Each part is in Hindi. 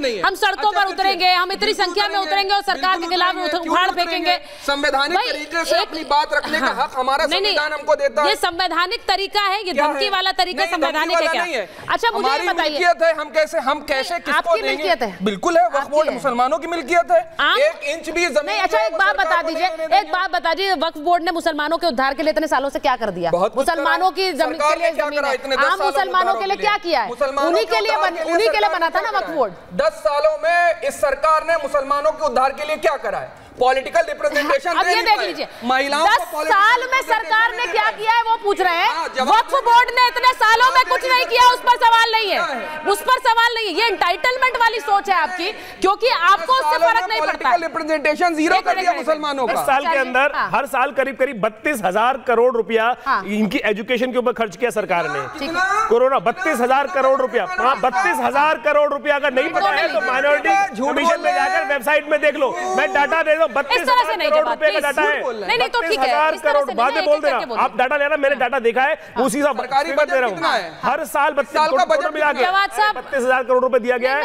नहीं है। हम सड़कों पर उतरेंगे, हम इतनी संख्या में उतरेंगे और सरकार के खिलाफ उखाड़ फेंकेंगे। संवैधानिक तरीके से अपनी बात रखने का हक हमारा संविधान हमको देता है। ये संवैधानिक तरीका है, ये धमकी वाला तरीका संवैधानिक है क्या? अच्छा मुझे ये बताइए, हम कैसे किसको आपकी मिल्कियत है? बिल्कुल है, वक्फ बोर्ड मुसलमानों की मिल्कियत है। 1 इंच भी जमीन। अच्छा एक बात बता दीजिए, एक बात बता दीजिए, वक्फ बोर्ड ने मुसलमानों के उद्धार के लिए इतने सालों से क्या कर दिया? मुसलमानों की जमीन के लिए, आम मुसलमानों के लिए क्या किया है? उन्हीं के लिए बना था ना वक्फ बोर्ड। 10 सालों में इस सरकार ने मुसलमानों के उद्धार के लिए क्या करा है? Political representation. अब ये देख लीजिए, महिलाओं 10 साल में सरकार ने क्या किया है वो पूछ रहे हैं। वक्फ बोर्ड ने इतने सालों में कुछ नहीं किया, उस पर सवाल नहीं है, उस पर सवाल नहीं है। ये एंटाइटलमेंट वाली सोच है आपकी, क्योंकि आपको उससे फर्क नहीं पड़ता। रिप्रेजेंटेशन जीरो कर दिया मुसलमानों का। साल के अंदर हर साल करीब 32,000 करोड़ रुपया इनकी एजुकेशन के ऊपर खर्च किया सरकार ने। कोरोना 32,000 करोड़ रुपया, 32,000 करोड़ रुपया अगर नहीं पता है तो माइनॉरिटी कमीशन में जाकर वेबसाइट में देख लो, मैं डाटा दे दूं। 32,000 करोड़ रुपए का डाटा है। नहीं तो ठीक है, 32,000 करोड़ बातें बोल दे रहा, आप डाटा लेना, मैंने डाटा देखा है, उसी का सरकारी बजट दे रहा हूं। हर साल 32,000 करोड़ रुपए दिया गया है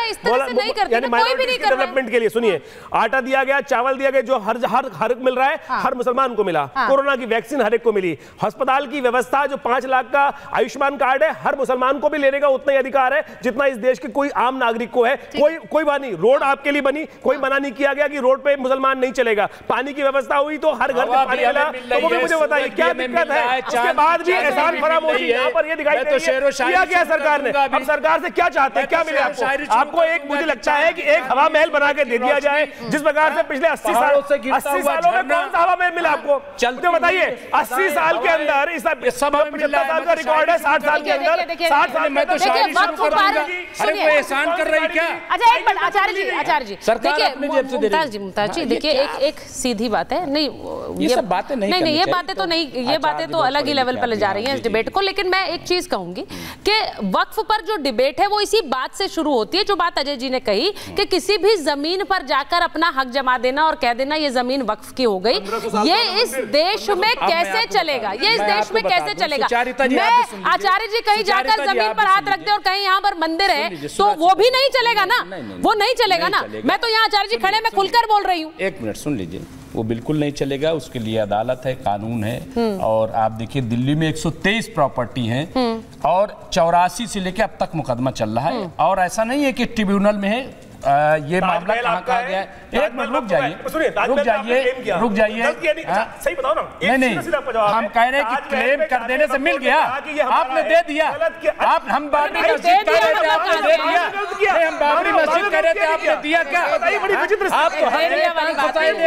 डेवलपमेंट के लिए। सुनिए, आटा दिया गया, चावल दिया गया, जो हर मिल रहा है, हर मुसलमान को मिला। कोरोना की वैक्सीन हर एक को मिली। अस्पताल की व्यवस्था, जो 5 लाख का आयुष्मान कार्ड है, हर मुसलमान को भी लेने का उतना ही अधिकार है जितना इस देश के कोई आम नागरिक को है। कोई बात नहीं, रोड आपके लिए बनी, कोई मना नहीं किया गया कि रोड पे मुसलमान नहीं चलेगा। पानी की व्यवस्था हुई तो हर घर में पानी मिला, तो वो भी मुझे बताइए क्या दिक्कत है? उसके बाद भी एहसान फरामोशी यहाँ पर ये दिखाई दे रही है। किया क्या सरकार ने? अब सरकार से क्या चाहते हैं, क्या मिले आपको? आपको एक, मुझे लगता है कि एक हवा महल बना के दे दिया जाए, जिस प्रकार से पिछले 80 सालों में कौन सा हवा महल मिला आपको? चलते बताइए, 80 साल के अंदर इस 75 साल का रिकॉर्ड है, 60 साल के अंदर 60 साल में तो शायरी शुरू कर दूंगा। अरे कोई एहसान कर रही क्या? अच्छा एक मिनट आचार्य जी, देखिए मुमताज जी, देखिए एक सीधी बात है, नहीं ये सब बातें नहीं, ये बातें तो नहीं, ये बातें तो अलग ही लेवल पर ले जा रही हैं इस डिबेट को। लेकिन मैं एक चीज कहूंगी कि वक्फ पर जो डिबेट है वो इसी बात से शुरू होती है, जो बात अजय जी ने कही कि किसी भी जमीन पर जाकर अपना हक जमा देना और कह देना ये जमीन वक्फ की हो गई, ये इस देश में कैसे चलेगा? ये इस देश में कैसे चलेगा? मैं आचार्य जी कहीं जाकर जमीन पर हाथ रख दे और कहीं यहाँ पर मंदिर है तो वो भी नहीं चलेगा ना, वो नहीं चलेगा ना। मैं तो यहाँ आचार्य जी खड़े, मैं खुलकर बोल रही हूँ। एक मिनट सुन लीजिए, वो बिल्कुल नहीं चलेगा, उसके लिए अदालत है, कानून है। और आप देखिए दिल्ली में 123 प्रॉपर्टी हैं और 84 से लेकर अब तक मुकदमा चल रहा है। और ऐसा नहीं है कि ट्रिब्यूनल में है, ये मामला कहाँ गया है? एक मिनट रुक जाइए, सही बताओ ना। नहीं, हम कह रहे हैं कि क्लेम कर देने से मिल गया, आपने दे दिया। आप हम बाबरी मस्जिद कह रहे थे, आपने दे दिया। हम बाबरी मस्जिद कह रहे थे, आपने दिया क्या? आप तो हर दे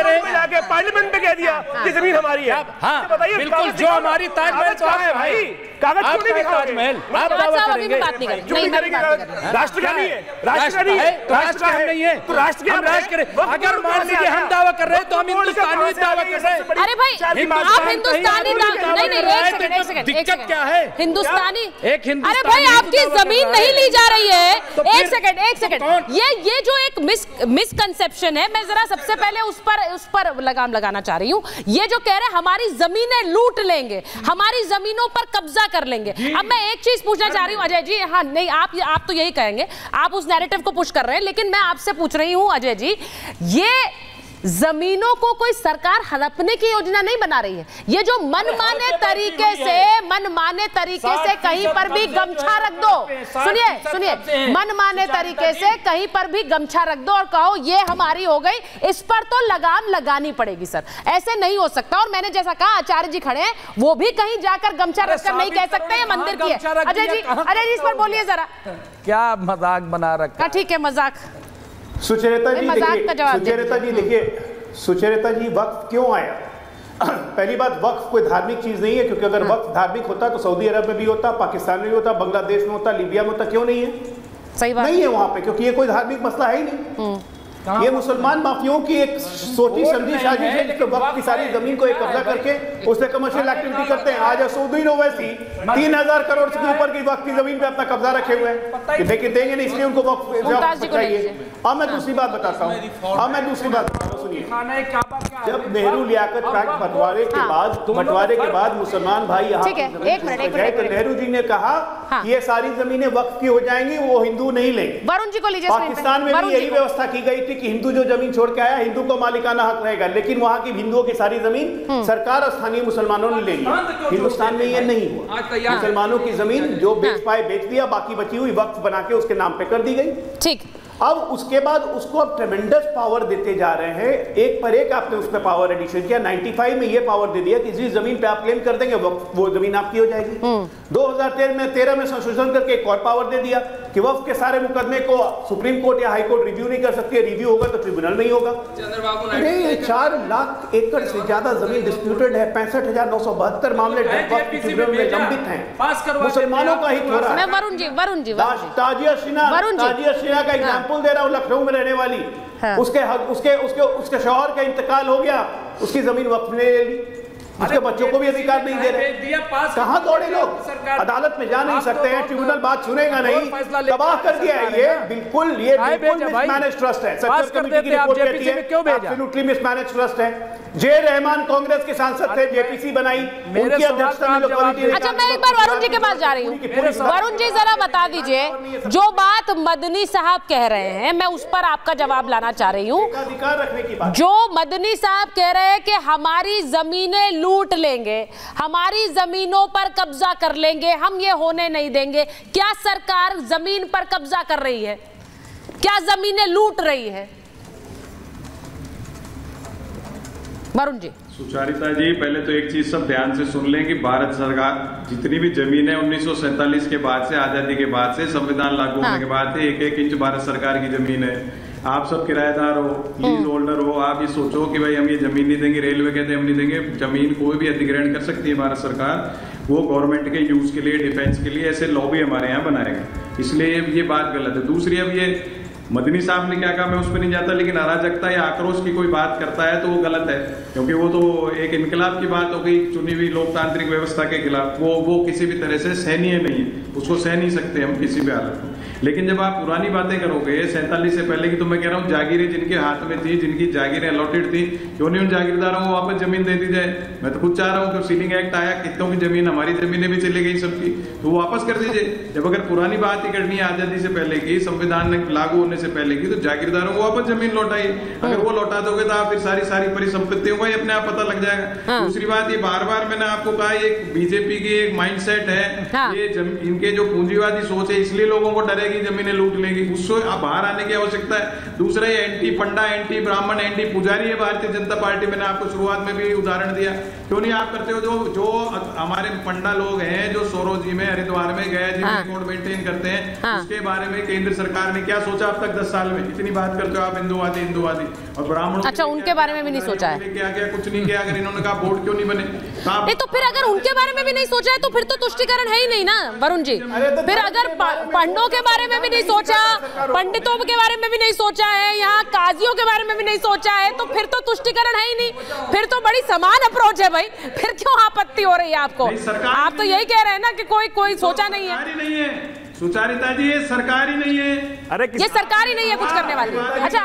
रहे हैं, पार्लियामेंट में कह दिया कि जमीन हमारी है। हाँ बिल्कुल, जो हमारी ताजमहल तो है भाई, कागज क्यों नहीं दिखाओगे? ताजमहल आप दावा करेंगे, राष्ट्र का नहीं है, राष्ट्र नहीं है, राष्ट्र हम नहीं है तो राष्ट्र के हम राष्ट्र करें। अगर मान लीजिए हम दावा कर रहे हैं तो हम हिंदुस्तानी दावा कर रहे हैं। अरे भाई आप हिंदुस्तानी नहीं, एक सेकंड, दिक्कत क्या है? हिंदुस्तानी एक हिंदुस्तानी, अरे भाई आपकी जमीन नहीं ली जा रही है। एक सेकंड, ये जो एक मिसकंसेप्शन है, मैं जरा सबसे पहले उस पर लगाम लगाना चाह रही हूँ। ये जो कह रहे हैं हमारी जमीनें लूट लेंगे, हमारी जमीनों पर कब्जा कर लेंगे। अब मैं एक चीज पूछना चाह रही हूँ अजय जी, हाँ नहीं आप तो यही कहेंगे, आप उस नैरेटिव को पुश कर रहे हैं, लेकिन मैं आपसे पूछ रही हूं अजय जी, ये जमीनों को कोई सरकार हड़पने की योजना नहीं बना रही है। ये जो मनमाने तरीके से कहीं पर भी गमछा रख दो, सुनिए, मनमाने तरीके से कहीं पर भी गमछा रख दो और कहो ये हमारी हो गई, इस पर तो लगाम लगानी पड़ेगी सर, ऐसे नहीं हो सकता। और मैंने जैसा कहा आचार्य जी खड़े हैं, वो भी कहीं जाकर गमछा रखकर नहीं कह सकते ये मंदिर की है। अजय जी इस पर बोलिए जरा, क्या मजाक बना रखा? ठीक है मजाक। सुचेता जी देखिए, सुचेता जी वक्फ क्यों आया? पहली बात, वक्फ कोई धार्मिक चीज नहीं है, क्योंकि अगर वक्फ धार्मिक होता तो सऊदी अरब में भी होता, पाकिस्तान में भी होता, बांग्लादेश में होता, लीबिया में होता। क्यों नहीं है? सही बात नहीं है वहां पे, क्योंकि ये कोई धार्मिक मसला है ही नहीं। ये मुसलमान माफियों की एक सोची समझी साजिश है, जिसके वक्त की सारी जमीन को एक कब्जा करके उससे कमर्शियल एक्टिविटी करते हैं। आज असउद्दीन ओवैसी 3000 करोड़ से ऊपर की वक्त की जमीन पे अपना कब्जा रखे हुए हैं, लेकिन देंगे नहीं, इसलिए उनको वक्त चाहिए। अब मैं दूसरी बात बताता हूँ, सुनिए। जब नेहरू लियाकत पैक्ट बंटवारे के बाद मुसलमान भाई यहाँ गए तो नेहरू जी ने कहा कि ये सारी जमीनें वक्फ की हो जाएंगी, वो हिंदू नहीं लेंगे। वरुण जी को लीजिए। पाकिस्तान में भी यही व्यवस्था की गई थी कि हिंदू जो जमीन छोड़ के आया, हिंदू को मालिकाना हक रहेगा, लेकिन वहां की हिंदुओं की सारी जमीन सरकार और स्थानीय मुसलमानों ने ले ली। हिंदुस्तान में ये नहीं हुआ, मुसलमानों की जमीन जो बेच पाए बेच दिया, बाकी बची हुई वक्फ बना के उसके नाम पे कर दी गई। ठीक। अब उसके बाद उसको अब ट्रेमेंडस पावर देते जा रहे हैं, एक पर एक आपने उस पर पावर एडिशन किया। 95 में ये पावर दे दिया कि जिस जमीन पे आप क्लेम कर देंगे वो जमीन आपकी हो जाएगी। 2013 में संशोधन करके एक और पावर दे दिया कि वक्फ के सारे मुकदमे को सुप्रीम कोर्ट या हाई कोर्ट रिव्यू नहीं कर सकती, रिव्यू होगा तो ट्रिब्यूनल नहीं होगा। 4 लाख एकड़ से ज्यादा जमीन डिस्प्यूटेड है, 65,972 मामले ट्रिब्यूनल में लंबित हैं, मुसलमानों का हित हो रहा है। वरुण जी ताजिया सिन्हा का एग्जाम्पल दे रहा हूं, लखनऊ में रहने वाली। हाँ। उसके शौहर का इंतकाल हो गया, उसकी जमीन वक्फ ने ले ली, उसके बच्चों को भी अधिकार नहीं दे रहे। कहां दौड़े लोग, अदालत में जा नहीं सकते हैं, ट्रिब्यूनल बात सुनेगा नहीं, तबाह कर दिया है। ये बिल्कुल मिसमैनेज ट्रस्ट है। सर्च कमेटी की रिपोर्ट कहती है एब्सोल्युटली मिसमैनेज ट्रस्ट है। जे रहमान कांग्रेस के सांसद थे, जेपीसी बनाई, उनकी अध्यक्षता में लोकल। अच्छा, मैं एक बार वरुण जी के पास जा रही हूँ। वरुण जी जरा बता दीजिए, जो बात मदनी साहब कह रहे हैं, मैं उस पर आपका जवाब लाना चाह रही हूँ। अधिकार रखने की बात, जो मदनी साहब कह रहे हैं कि हमारी जमीनें लूट लेंगे, हमारी जमीनों पर कब्जा कर लेंगे, हम ये होने नहीं देंगे। क्या सरकार जमीन पर कब्जा कर रही है? क्या जमीनें लूट रही है? वरुण जी। सुचारिता जी, पहले तो एक चीज सब ध्यान से सुन लें कि भारत सरकार जितनी भी जमीन है 1947 के बाद से, आजादी के बाद से, संविधान लागू होने के बाद से 1-1 इंच भारत सरकार की जमीन है। आप सब किराएदार हो, लीज होल्डर हो, आप ये सोचो कि भाई हम ये जमीन नहीं देंगे, रेलवे कहते हैं हम नहीं देंगे। जमीन कोई भी अधिग्रहण कर सकती है भारत सरकार, वो गवर्नमेंट के यूज के लिए, डिफेंस के लिए, ऐसे लॉ भी हमारे यहाँ बनाएगा, इसलिए ये बात गलत है। दूसरी, अब ये मदनी साहब ने क्या कहा मैं उस पर नहीं जाता, लेकिन अराजकता या आक्रोश की कोई बात करता है तो वो गलत है, क्योंकि वो तो एक इनकलाब की बात हो गई, चुनी हुई लोकतांत्रिक व्यवस्था के खिलाफ। वो किसी भी तरह से सहनीय नहीं है, उसको सह नहीं सकते हम किसी भी हालत में। लेकिन जब आप पुरानी बातें करोगे 47 से पहले की, तो मैं कह रहा हूँ जागीरें जिनके हाथ में थी, जिनकी जागीरें अलॉटेड थी, क्यों नहीं उन जागीरदारों को वापस जमीन दे दी जाए? मैं तो खुद चाह रहा हूँ कि सीलिंग एक्ट आया, कितनों की जमीन, हमारी जमीनें भी चली गई सबकी, तो वापस कर दीजिए। जब अगर पुरानी बात ही करनी है आजादी से पहले की, संविधान लागू होने से पहले की, तो जागीरदारों को वापस जमीन लौटाइए। अगर वो लौटा दोगे तो आप फिर सारी परिसंपत्तियों का अपने आप पता लग जाएगा। दूसरी बात, ये बार बार मैंने आपको कहा, ये बीजेपी की एक माइंडसेट है, ये इनके जो पूंजीवादी सोच है, इसलिए लोगों को डरेगी जमीनें लूट लेगी, उससे बाहर आने की आवश्यकता है। दूसरा, ये एंटी पंडा, एंटी ब्राह्मण, एंटी पुजारी है भारतीय जनता पार्टी। मैंने आपको शुरुआत में भी उदाहरण दिया, क्यों नहीं आप करते हो? जो हमारे पंडा लोग हैं, जो सोरोजी में, हरिद्वार में, गया जी में रिकॉर्ड मेंटेन करते हैं, उसके बारे में केंद्र सरकार ने क्या सोचा अब तक 10 साल में? इतनी बात करते हो आप हिंदूवादी और ब्राह्मणों। अच्छा, उनके बारे में भी नहीं सोचा है? क्या क्या कुछ नहीं किया। अगर इन्होंने कहा बोर्ड क्यों नहीं बने, नहीं तो फिर अगर उनके बारे में भी नहीं सोचा है तो फिर तो तुष्टिकरण है ही नहीं ना वरुण जी। फिर अगर पंडों के बारे में भी नहीं सोचा, पंडितों के बारे में भी नहीं सोचा है, यहाँ काजियों के बारे में भी नहीं सोचा है, तो फिर तो तुष्टिकरण है ही नहीं। फिर तो बड़ी समान अप्रोच है भाई, फिर क्यों आपत्ति हो रही है आपको? आप तो यही कह रहे हैं ना कि कोई सोचा नहीं है। सुचारिता जी, ये सरकार ही नहीं है। ये सरकार ही नहीं है कुछ करने वाली। अच्छा।